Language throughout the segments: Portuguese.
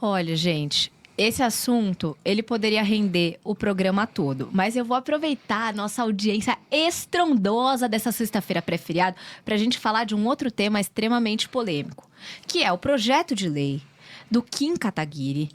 Olha, gente, esse assunto, ele poderia render o programa todo, mas eu vou aproveitar a nossa audiência estrondosa dessa sexta-feira pré-feriado para a gente falar de um outro tema extremamente polêmico, que é o projeto de lei do Kim Kataguiri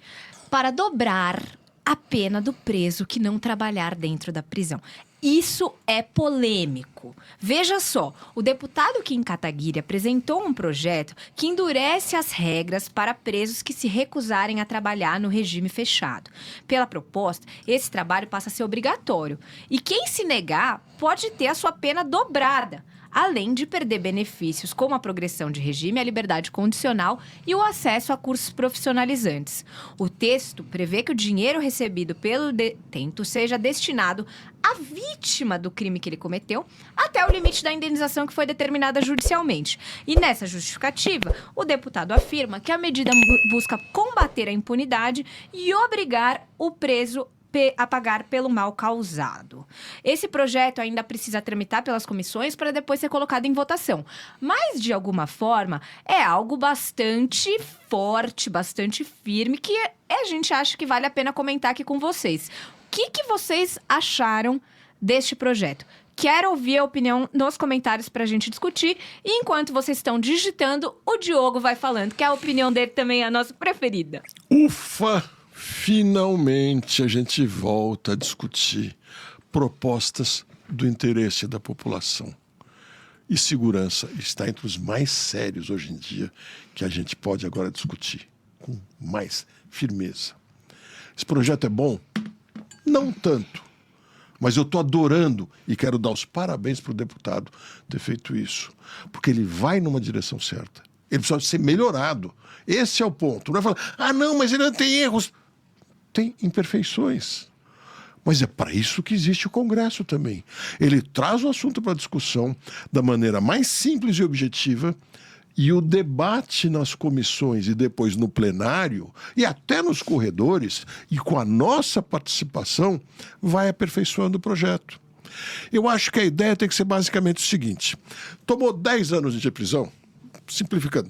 para dobrar a pena do preso que não trabalhar dentro da prisão. Isso é polêmico. Veja só, o deputado Kim Kataguiri apresentou um projeto que endurece as regras para presos que se recusarem a trabalhar no regime fechado. Pela proposta, esse trabalho passa a ser obrigatório. E quem se negar pode ter a sua pena dobrada, além de perder benefícios como a progressão de regime, a liberdade condicional e o acesso a cursos profissionalizantes. O texto prevê que o dinheiro recebido pelo detento seja destinado à vítima do crime que ele cometeu, até o limite da indenização que foi determinada judicialmente. E nessa justificativa, o deputado afirma que a medida busca combater a impunidade e obrigar o preso a pagar pelo mal causado. Esse projeto ainda precisa tramitar pelas comissões para depois ser colocado em votação. Mas, de alguma forma, é algo bastante forte, bastante firme, que a gente acha que vale a pena comentar aqui com vocês. O que vocês acharam deste projeto? Quero ouvir a opinião nos comentários para a gente discutir. E enquanto vocês estão digitando, o Diogo vai falando, que a opinião dele também é a nossa preferida. Ufa! Finalmente a gente volta a discutir propostas do interesse da população. E segurança está entre os mais sérios hoje em dia que a gente pode agora discutir com mais firmeza. Esse projeto é bom? Não tanto. Mas eu estou adorando e quero dar os parabéns para o deputado ter feito isso. Porque ele vai numa direção certa. Ele precisa ser melhorado. Esse é o ponto. Não é falar, não, mas ele não tem erros. Tem imperfeições. Mas é para isso que existe o Congresso também. Ele traz o assunto para discussão da maneira mais simples e objetiva, e o debate nas comissões e depois no plenário e até nos corredores, e com a nossa participação, vai aperfeiçoando o projeto. Eu acho que a ideia tem que ser basicamente o seguinte: tomou 10 anos de prisão, simplificando.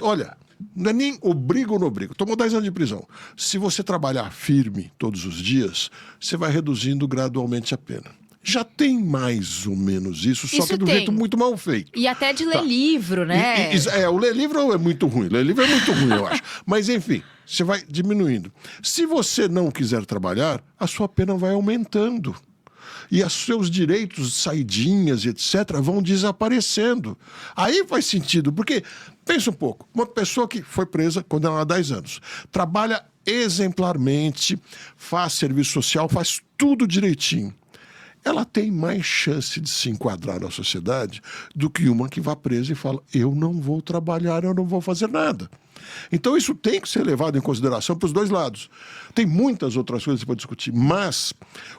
Olha, não é nem obriga ou não obriga. Tomou 10 anos de prisão. Se você trabalhar firme todos os dias, você vai reduzindo gradualmente a pena. Já tem mais ou menos isso, só que do jeito muito mal feito. E até de ler livro, né? O ler livro é muito ruim. Ler livro é muito ruim, eu acho. Mas, enfim, você vai diminuindo. Se você não quiser trabalhar, a sua pena vai aumentando. E os seus direitos, saidinhas, etc., vão desaparecendo. Aí faz sentido, porque, pensa um pouco, uma pessoa que foi presa condenada a 10 anos, trabalha exemplarmente, faz serviço social, faz tudo direitinho. Ela tem mais chance de se enquadrar na sociedade do que uma que vá presa e fala, eu não vou trabalhar, eu não vou fazer nada. Então isso tem que ser levado em consideração para os dois lados. Tem muitas outras coisas para discutir, mas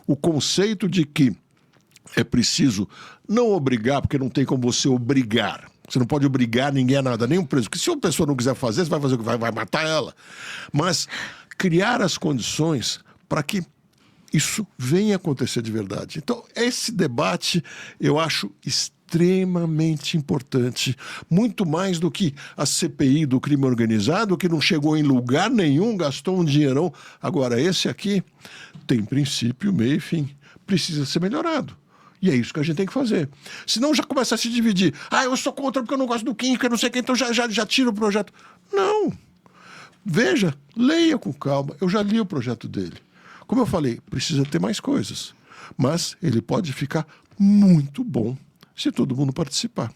o conceito de que é preciso não obrigar, porque não tem como você obrigar. Você não pode obrigar ninguém a nada, nem um preso. Porque se uma pessoa não quiser fazer, você vai fazer o que? Vai matar ela. Mas criar as condições para que isso venha acontecer de verdade. Então, esse debate eu acho extremamente importante, muito mais do que a CPI do crime organizado, que não chegou em lugar nenhum, gastou um dinheirão. Agora, esse aqui tem princípio, meio e fim. Precisa ser melhorado. E é isso que a gente tem que fazer. Senão já começa a se dividir. Eu sou contra porque eu não gosto do Kim, que eu não sei quem, então já tira o projeto. Não. Veja, leia com calma. Eu já li o projeto dele. Como eu falei, precisa ter mais coisas. Mas ele pode ficar muito bom se todo mundo participar.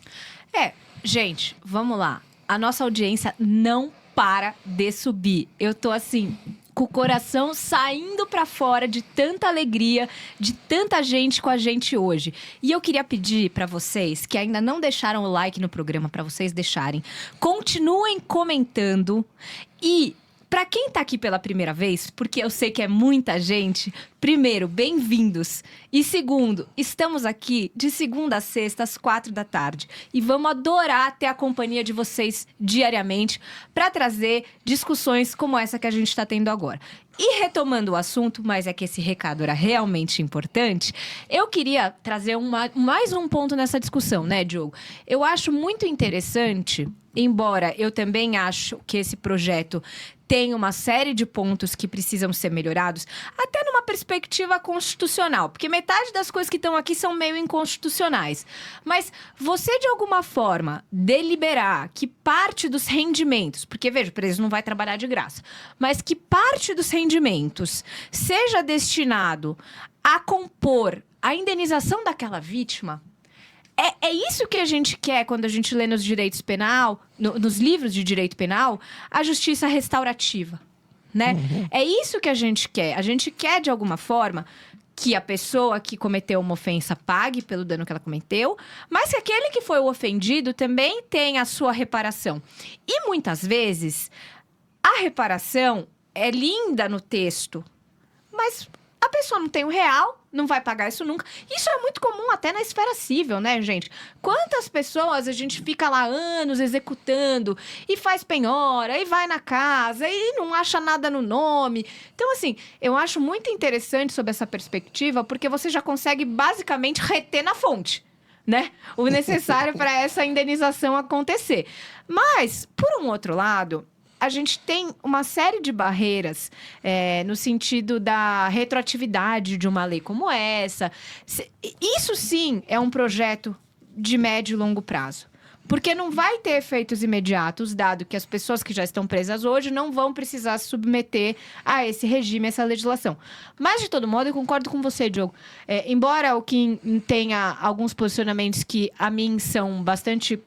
Gente, vamos lá. A nossa audiência não para de subir. Eu tô assim, com o coração saindo pra fora de tanta alegria, de tanta gente com a gente hoje. E eu queria pedir pra vocês que ainda não deixaram o like no programa, pra vocês deixarem. Continuem comentando e... Para quem tá aqui pela primeira vez, porque eu sei que é muita gente, primeiro, bem-vindos. E segundo, estamos aqui de segunda a sexta, às 4 da tarde. E vamos adorar ter a companhia de vocês diariamente para trazer discussões como essa que a gente está tendo agora. E retomando o assunto, mas é que esse recado era realmente importante, eu queria trazer mais um ponto nessa discussão, né, Diogo? Eu acho muito interessante embora eu também acho que esse projeto tem uma série de pontos que precisam ser melhorados, até numa perspectiva constitucional, porque metade das coisas que estão aqui são meio inconstitucionais. Mas você, de alguma forma, deliberar que parte dos rendimentos, porque, veja, o preso não vai trabalhar de graça, mas que parte dos rendimentos seja destinado a compor a indenização daquela vítima. É isso que a gente quer quando a gente lê nos direitos penal, nos livros de direito penal, a justiça restaurativa, né? Uhum. É isso que a gente quer. A gente quer, de alguma forma, que a pessoa que cometeu uma ofensa pague pelo dano que ela cometeu, mas que aquele que foi o ofendido também tenha a sua reparação. E, muitas vezes, a reparação é linda no texto, mas a pessoa não tem o real, não vai pagar isso nunca. Isso é muito comum até na esfera civil, né, gente? Quantas pessoas a gente fica lá anos executando e faz penhora, e vai na casa, e não acha nada no nome. Então, assim, eu acho muito interessante sob essa perspectiva, porque você já consegue basicamente reter na fonte, né? O necessário para essa indenização acontecer. Mas, por um outro lado, a gente tem uma série de barreiras no sentido da retroatividade de uma lei como essa. Isso sim é um projeto de médio e longo prazo. Porque não vai ter efeitos imediatos, dado que as pessoas que já estão presas hoje não vão precisar se submeter a esse regime, a essa legislação. Mas, de todo modo, eu concordo com você, Diogo. Embora o Kim tenha alguns posicionamentos que, a mim, são bastante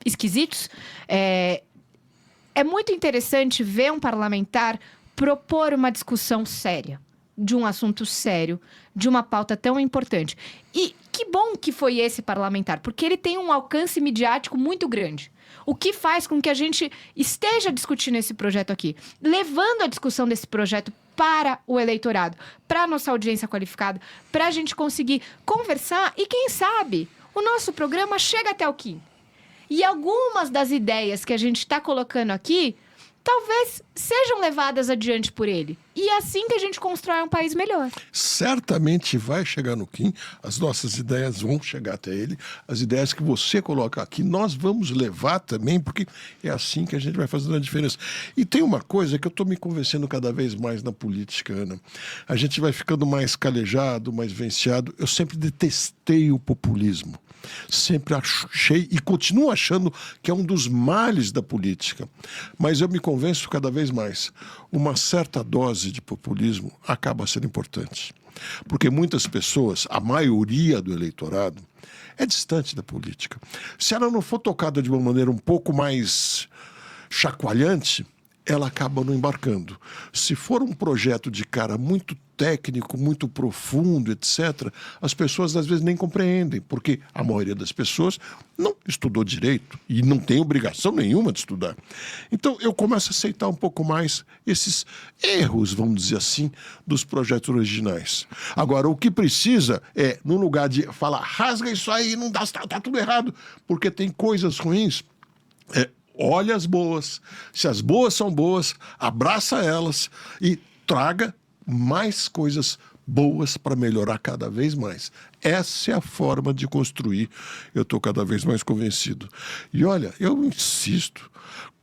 esquisitos, é muito interessante ver um parlamentar propor uma discussão séria, de um assunto sério, de uma pauta tão importante. E que bom que foi esse parlamentar, porque ele tem um alcance midiático muito grande. O que faz com que a gente esteja discutindo esse projeto aqui, levando a discussão desse projeto para o eleitorado, para a nossa audiência qualificada, para a gente conseguir conversar e, quem sabe, o nosso programa chega até o Kim. E algumas das ideias que a gente está colocando aqui, talvez sejam levadas adiante por ele. E é assim que a gente constrói um país melhor. Certamente vai chegar no Kim, as nossas ideias vão chegar até ele, as ideias que você coloca aqui, nós vamos levar também, porque é assim que a gente vai fazendo a diferença. E tem uma coisa que eu estou me convencendo cada vez mais na política, Ana. A gente vai ficando mais calejado, mais venciado. Eu sempre detestei o populismo. Sempre achei e continuo achando que é um dos males da política. Mas eu me convenço cada vez mais. Uma certa dose de populismo acaba sendo importante. Porque muitas pessoas, a maioria do eleitorado, é distante da política. Se ela não for tocada de uma maneira um pouco mais chacoalhante, ela acaba não embarcando. Se for um projeto de cara muito técnico, muito profundo, etc., as pessoas às vezes nem compreendem, porque a maioria das pessoas não estudou direito e não tem obrigação nenhuma de estudar. Então eu começo a aceitar um pouco mais esses erros, vamos dizer assim, dos projetos originais. Agora, o que precisa é, no lugar de falar, rasga isso aí, não dá, tá tudo errado, porque tem coisas ruins, olha as boas. Se as boas são boas, abraça elas e traga mais coisas boas para melhorar cada vez mais. Essa é a forma de construir. Eu estou cada vez mais convencido. E olha, eu insisto,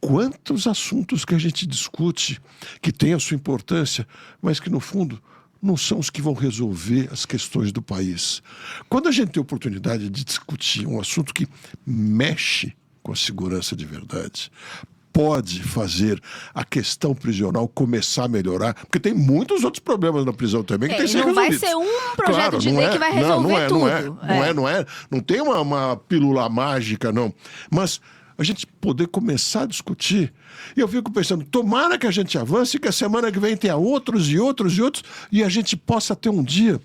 quantos assuntos que a gente discute que têm a sua importância, mas que no fundo não são os que vão resolver as questões do país. Quando a gente tem a oportunidade de discutir um assunto que mexe com a segurança de verdade, pode fazer a questão prisional começar a melhorar, porque tem muitos outros problemas na prisão também que tem que ser resolvidos. Não vai ser um projeto de lei que vai resolver tudo. Não tem uma pílula mágica, não. Mas a gente poder começar a discutir, e eu fico pensando, tomara que a gente avance, que a semana que vem tenha outros e outros e outros, e a gente possa ter um dia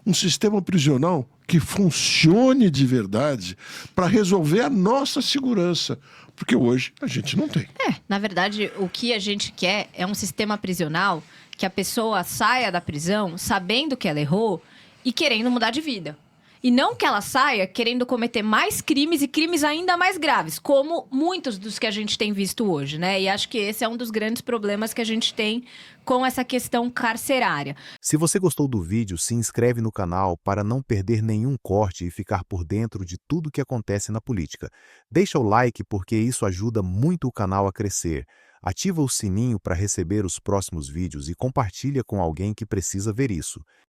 um sistema prisional que funcione de verdade para resolver a nossa segurança. Porque hoje a gente não tem. Na verdade, o que a gente quer é um sistema prisional que a pessoa saia da prisão sabendo que ela errou e querendo mudar de vida. E não que ela saia querendo cometer mais crimes e crimes ainda mais graves, como muitos dos que a gente tem visto hoje, né? E acho que esse é um dos grandes problemas que a gente tem com essa questão carcerária. Se você gostou do vídeo, se inscreve no canal para não perder nenhum corte e ficar por dentro de tudo que acontece na política. Deixa o like porque isso ajuda muito o canal a crescer. Ativa o sininho para receber os próximos vídeos e compartilha com alguém que precisa ver isso.